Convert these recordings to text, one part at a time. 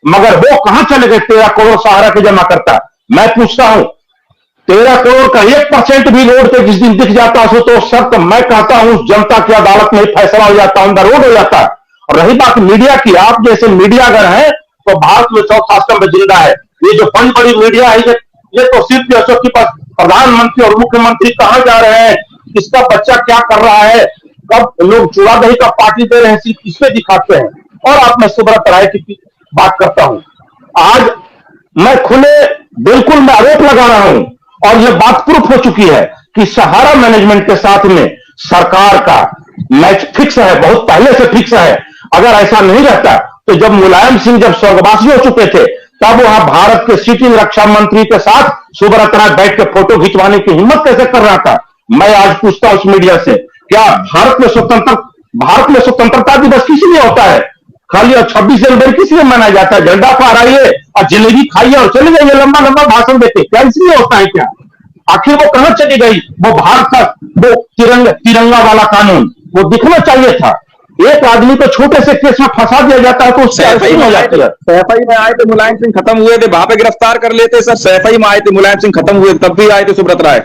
मगर वो कहां चले गए 13 करोड़ सहारा के जमा करता? मैं पूछता हूं, 13 करोड़ का 1% भी रोड पे जिस दिन दिख जाता हो तो सर, तो मैं कहता हूं जनता की अदालत में फैसला हो जाता, ऑन द रोड हो जाता। और रही बात मीडिया की, आप जैसे मीडिया अगर है तो भारत में चौथा स्तंभ जिंदा है। ये जो बड़ी बड़ी मीडिया है, ये तो सिर्फ अशोक के पास प्रधानमंत्री और मुख्यमंत्री कहां जा रहे हैं, किसका बच्चा क्या कर रहा है, कब लोग चूड़ा दही का पार्टी दे रहे हैं, सिर्फ इसमें दिखाते हैं। और आप मैं सुब्रत राय की बात करता हूं, आज मैं खुले बिल्कुल मैं आरोप लगा रहा हूं और यह बात प्रूफ हो चुकी है कि सहारा मैनेजमेंट के साथ में सरकार का मैच फिक्स है, बहुत पहले से फिक्स है। अगर ऐसा नहीं रहता तो जब मुलायम सिंह जब स्वर्गवासी हो चुके थे तब वहां भारत के सिटिंग रक्षा मंत्री के साथ सुब्रत राय बैठ के फोटो खिंचवाने की हिम्मत कैसे कर रहा था? मैं आज पूछता हूं उस मीडिया से, क्या भारत में स्वतंत्रता दिवस किस लिए होता है? खाली और 26 जनवरी किस लिए मनाया जाता है? झंडा फहराइए और जलेबी खाइए और चले जाइए, लंबा लंबा भाषण देते, क्या इसलिए होता है क्या? आखिर वो कहां चली गई वो भारत का वो तिरंगा वाला कानून? वो दिखना चाहिए था। एक आदमी को छोटे से केस में फंसा दिया जाता है तो उससे सैफई हो जाती है। सैफई में आए थे मुलायम सिंह, खत्म हुए थे, वहां पे गिरफ्तार कर लेते सर। सैफई में आए थे मुलायम सिंह, खत्म हुए तब भी आए थे सुब्रत राय।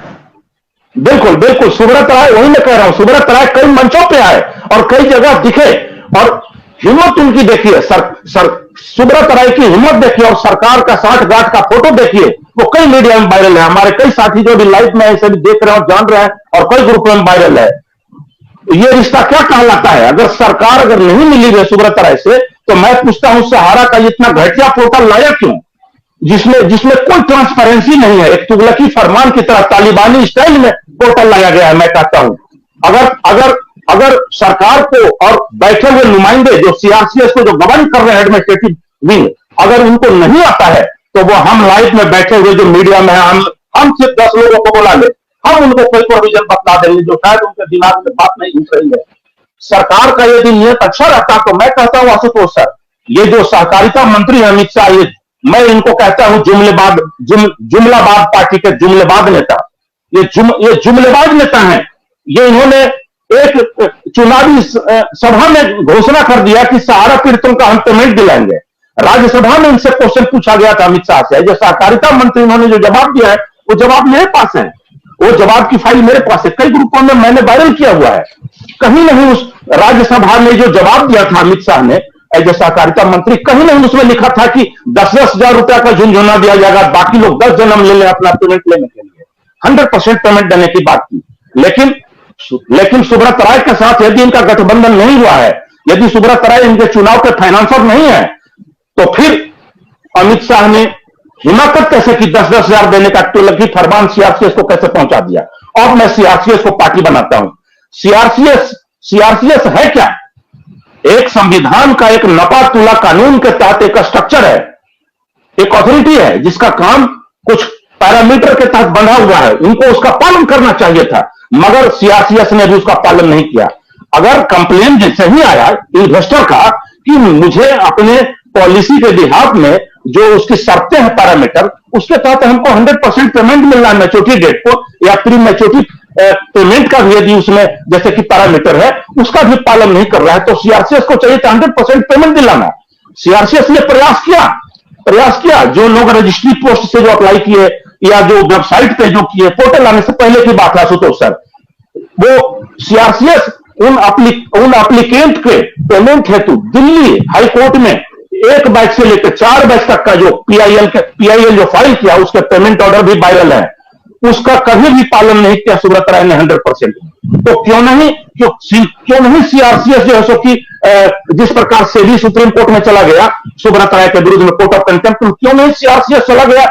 बिल्कुल बिल्कुल, सुब्रत राय, वही मैं कह रहा हूं, सुब्रत राय कई मंचों पे आए और कई जगह दिखे और हिम्मत उनकी देखिए, सुब्रत राय की हिम्मत देखिए और सरकार का 60 का फोटो देखिए, वो कई मीडिया में वायरल है। हमारे कई साथी जो भी लाइव में ऐसे भी देख रहे हैं और जान रहे हैं और कई ग्रुप में वायरल है। ये रिश्ता क्या कहलाता है? अगर सरकार अगर नहीं मिली है सुब्रत राय से तो मैं पूछता हूं सहारा का इतना घटिया पोर्टल लाया क्यों, जिसमें कोई ट्रांसपेरेंसी नहीं है? एक तुगलकी फरमान की तरह तालिबानी स्टाइल में पोर्टल लाया गया है। मैं कहता हूं अगर अगर अगर सरकार को और बैठे हुए नुमाइंदे जो सीआरसीएस को जो गवर्न कर रहे हैं एडमिनिस्ट्रेटिव विंग, अगर उनको नहीं आता है तो वो हम लाइव में बैठे हुए जो मीडिया में है, हम सिर्फ 10 लोगों को बुला ले, हम उनको कोई प्रोविजन बता देंगे जो शायद उनके दिमाग में बात नहीं घुस रही है। सरकार का यदि नियत अच्छा रहता तो मैं कहता हूं आशुतोष सर, ये जो सहकारिता मंत्री है अमित शाह, मैं इनको कहता हूं जुमलाबाद पार्टी के जुमलेबाज नेता। ये जुमलेबाज नेता हैं। ये इन्होंने एक चुनावी सभा में घोषणा कर दिया कि सहारा पीड़ितों का हम पेमेंट दिलाएंगे। राज्यसभा में इनसे क्वेश्चन पूछा गया था अमित शाह से, जो सहकारिता मंत्री, इन्होंने जो जवाब दिया है वो जवाब मेरे पास है, वो जवाब की फाइल मेरे पास है, कई ग्रुपों में मैंने वायरल किया हुआ है। कहीं नहीं उस राज्यसभा में जो जवाब दिया था अमित शाह ने एज सहकारिता मंत्री, कहीं नहीं उसमें लिखा था कि 10-10 हजार रुपया का झुंझुना दिया जाएगा, बाकी लोग 10 जन्म ले लें अपना पेमेंट लेने के लिए। 100% पेमेंट देने की बात की। लेकिन सुब्रत राय के साथ यदि इनका गठबंधन नहीं हुआ है, यदि सुब्रत राय इनके चुनाव के फाइनेंसर नहीं है, तो फिर अमित शाह ने हिमाकत कैसे की 10-10 हजार देने का तुगलकी फरमान सीआरसीएस को कैसे पहुंचा दिया? और मैं सीआरसीएस को पार्टी बनाता हूं। सीआरसीएस है क्या? एक संविधान का एक नपा तुला कानून के तहत एक स्ट्रक्चर है, एक अथॉरिटी है जिसका काम कुछ पैरामीटर के तहत बंधा हुआ है, उनको उसका पालन करना चाहिए था, मगर सीआरसीएस ने भी उसका पालन नहीं किया। अगर कंप्लेन जैसे ही आया इन्वेस्टर का कि मुझे अपने पॉलिसी के बिहाफ में जो उसकी शर्तें हैं पैरामीटर, उसके तहत हमको 100% पेमेंट मिल रहा है मैच्योरिटी डेट को, या प्री मैच्योरिटी पेमेंट का भी यदि उसमें जैसे कि पैरामीटर है उसका भी पालन नहीं कर रहा है, तो सीआरसीएस को चाहिए था 100% पेमेंट दिलाना। सीआरसीएस ने प्रयास किया। जो लोग रजिस्ट्री पोस्ट से जो अप्लाई किए या जो वेबसाइट पे जो किए, पोर्टल आने से पहले की बात है सुतोष सर, वो सीआरसीएस उन एप्लीकेंट के पेमेंट हेतु दिल्ली हाई कोर्ट में 1 बैच से लेकर 4 बैच तक का जो पीआईएल जो फाइल किया उसके पेमेंट ऑर्डर भी वायरल है, उसका कभी भी पालन नहीं किया सुब्रत राय ने 100%। तो क्यों नहीं सीआरसीएस जो है सो कि जिस प्रकार से भी सुप्रीम कोर्ट में चला गया सुब्रत राय के विरुद्ध में कोर्ट ऑफ कंटेम्प्ट, क्यों नहीं सीआरसीएस चला गया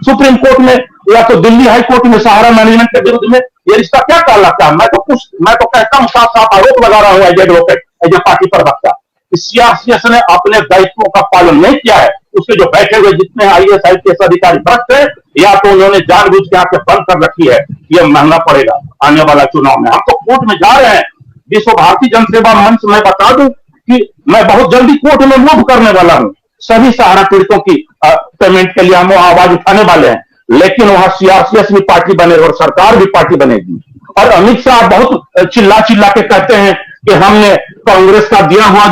सुप्रीम कोर्ट में या तो दिल्ली हाई कोर्ट में सहारा मैनेजमेंट के विरुद्ध में? ये रिश्ता क्या कहलाता है? मैं तो कहता हूं, साफ साफ आरोप लगा रहा हूं as advocate, as a party प्रवक्ता, सीआरसीएस ने अपने दायित्वों का पालन नहीं किया है। उसके जो बैठे हुए जितने आईएएस आईपीएस अधिकारी भ्रष्ट है, या तो उन्होंने जानबूझ के आंखें बंद कर रखी है, ये महंगा पड़ेगा आने वाला चुनाव में। हम तो कोर्ट में जा रहे हैं, विश्व भारतीय जनसेवा मंच में बता दूं कि मैं बहुत जल्दी कोर्ट में मूव करने वाला हूं। सभी सहारा पीड़ितों की पेमेंट के लिए हम आवाज उठाने वाले हैं, लेकिन वहां सीआरसीएस भी पार्टी बनेगी और सरकार भी पार्टी बनेगी। और अमित शाह बहुत चिल्ला के कहते हैं कि हमने कांग्रेस का दिया हुआ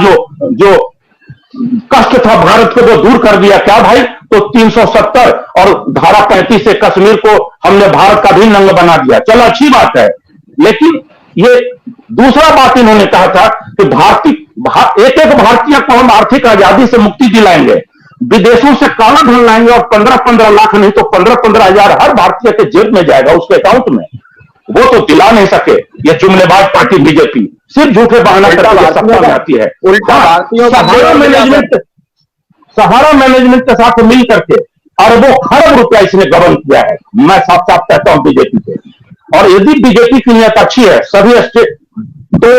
जो कष्ट था भारत को वो दूर कर दिया क्या भाई? तो 370 और धारा 35 से कश्मीर को हमने भारत का भी नंग बना दिया। चलो अच्छी बात है, लेकिन ये दूसरा बात इन्होंने कहा था कि एक एक भारतीय को हम आर्थिक आजादी से मुक्ति दिलाएंगे, विदेशों से काला धन लाएंगे और 15-15 लाख नहीं तो 15-15 हजार हर भारतीय के जेब में जाएगा, उसके अकाउंट में। वो तो दिला नहीं सके ये जुमलेबाज पार्टी बीजेपी, सिर्फ झूठे बहाना करके सत्ता में आती है। उल्टा भारतीयों का सहारा मैनेजमेंट के साथ मिल करके अरबों खरब रुपया इसने गबन किया है। मैं साफ साफ कहता हूं बीजेपी से, और यदि बीजेपी की नीयत अच्छी है सभी स्टेट, तो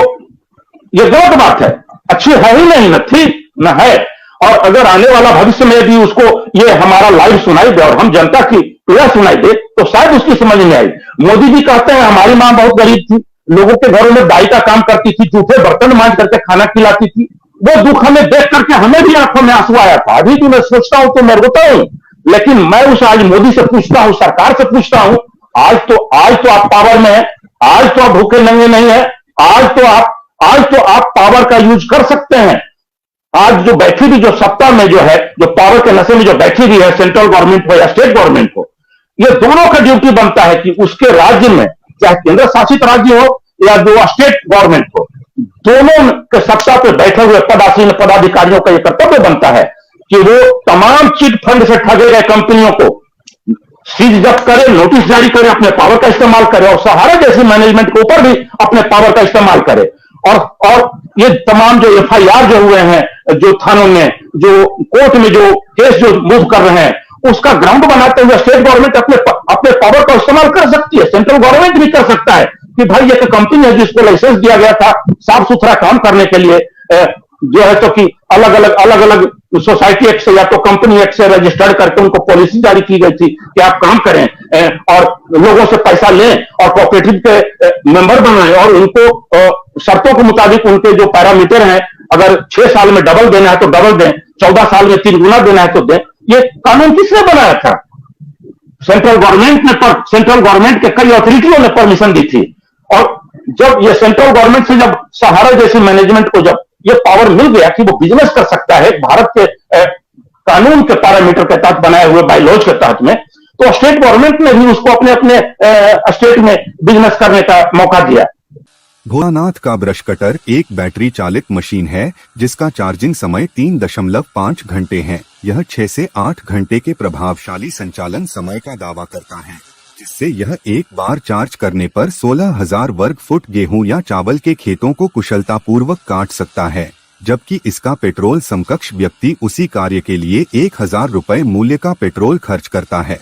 ये गलत बात है, अच्छी है ही नहीं, न थी न है। और अगर आने वाला भविष्य में भी उसको ये हमारा लाइव सुनाई दे और हम जनता की पीड़ा सुनाई दे तो शायद उसकी समझ में आई। मोदी जी कहते हैं हमारी मां बहुत गरीब थी, लोगों के घरों में दाई का काम करती थी, जूठे बर्तन मांझ करके खाना खिलाती थी, वो दुख हमें देख करके हमें भी आंखों में आंसू आया था। अभी भी मैं सोचता हूं तो मैं रोता हूं, लेकिन मैं उस आज मोदी से पूछता हूं, सरकार से पूछता हूं, आज तो आप पावर में है, आज तो आप भूखे नंगे नहीं है, आज तो आप पावर का यूज कर सकते हैं। आज जो बैठी भी जो सत्ता में जो है, जो पावर के नशे में जो बैठी भी है, सेंट्रल गवर्नमेंट हो या स्टेट गवर्नमेंट हो, ये दोनों का ड्यूटी बनता है कि उसके राज्य में, चाहे केंद्र शासित राज्य हो या जो स्टेट गवर्नमेंट हो, दोनों के सत्ता पे बैठे हुए पदासीन पदाधिकारियों का यह कर्तव्य बनता है कि वो तमाम चिट फंड से ठगे गए कंपनियों को सीज जब्त करे, नोटिस जारी करे, अपने पावर का इस्तेमाल करे, और सहारा जैसी मैनेजमेंट के ऊपर भी अपने पावर का इस्तेमाल करे। और ये तमाम जो एफआईआर जो हुए हैं, जो थानों में, जो कोर्ट में जो केस जो मूव कर रहे हैं, उसका ग्राउंड बनाते हुए स्टेट गवर्नमेंट अपने पावर का इस्तेमाल कर सकती है, सेंट्रल गवर्नमेंट भी कर सकता है कि भाई एक कंपनी है जिसको लाइसेंस दिया गया था साफ सुथरा काम करने के लिए, जो है तो कि अलग अलग सोसाइटी एक्ट से या तो कंपनी एक्ट से रजिस्टर्ड करके उनको पॉलिसी जारी की गई थी कि आप काम करें और लोगों से पैसा लें और कोऑपरेटिव के मेंबर बनाएं और उनको शर्तों के मुताबिक उनके जो पैरामीटर हैं, अगर 6 साल में डबल देना है तो डबल दें, 14 साल में 3 गुना देना है तो दें। ये कानून किसने बनाया था? सेंट्रल गवर्नमेंट के कई अथॉरिटियों ने परमिशन दी थी। और जब ये सेंट्रल गवर्नमेंट से जब सहारा जैसी मैनेजमेंट को जब ये पावर मिल गया कि वो बिजनेस कर सकता है भारत के कानून के पैरामीटर के तहत बनाए हुए बायलॉज के तहत में, तो स्टेट गवर्नमेंट ने भी उसको अपने स्टेट में बिजनेस करने का मौका दिया। भोलानाथ का ब्रश कटर एक बैटरी चालित मशीन है जिसका चार्जिंग समय 3.5 घंटे है। यह 6 से 8 घंटे के प्रभावशाली संचालन समय का दावा करता है, जिससे यह एक बार चार्ज करने पर 16,000 वर्ग फुट गेहूं या चावल के खेतों को कुशलतापूर्वक काट सकता है, जबकि इसका पेट्रोल समकक्ष व्यक्ति उसी कार्य के लिए 1,000 रुपए मूल्य का पेट्रोल खर्च करता है।